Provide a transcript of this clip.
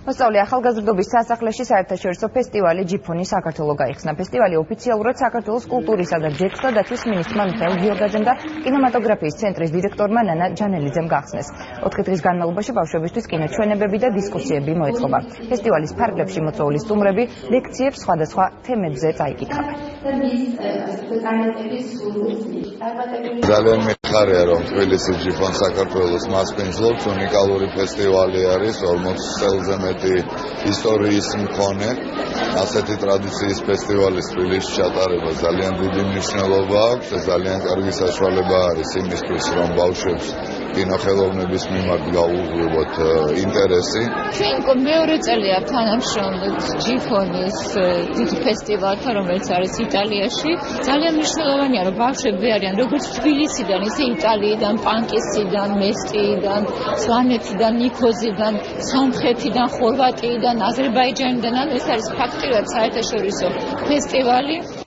მოსწავლე ახალგაზრდობის სასახლეში საერთაშორისო ფესტივალი ჯიფონი საქართველო გაიხსნა. ფესტივალი ოფიციალურად საქართველოს კულტურისა და ჯექსტა დათვის მინისტრმა მიხეილ გიორგაძემ და კინემატოგრაფიის ცენტრის დირექტორმა ნანა ჯანელიძემ გახსნეს. 4 დღის განმავლობაში ბავშვებისთვის კინოჩვენებები და დისკუსიები მოეწყობა. ფესტივალის ფარგლებში მოწვეული სტუმრები ლექციებს სხვადასხვა თემებზე წაიკითხავენ. ძალიან მიხარია, რომ თბილისი ჯიფონ საქართველოს მასპინძლობს, უნიკალური ფესტივალი არის, 40 წელზე მეტი ისტორიის მქონე. ასეთი ტრადიციის ფესტივალის თბილისში ჩატარება ძალიან დიდი მნიშვნელობა აქვს და ძალიან კარგი საშუალება არის იმისთვის, რომ ბავშვებს კინოხელოვნების მიმართ გაუღვივოთ ინტერესი. ჩვენ მეორე წელია თანამშრომლობთ ჯიფონის დიდ ფესტივალთან, რომელიც არის იტალიაში. ძალიან მნიშვნელოვანია, რომ ბავშვები არიან როგორც თბილისიდან, ისე იტალიიდან, პანკისიდან, მესტიიდან, სვანეთიდან, ნიქოზიდან, სომხეთიდან, ხორვატიიდან, აზერბაიჯანიდან. ეს არის ფაქტიურად საერთაშორისო ფესტივალი.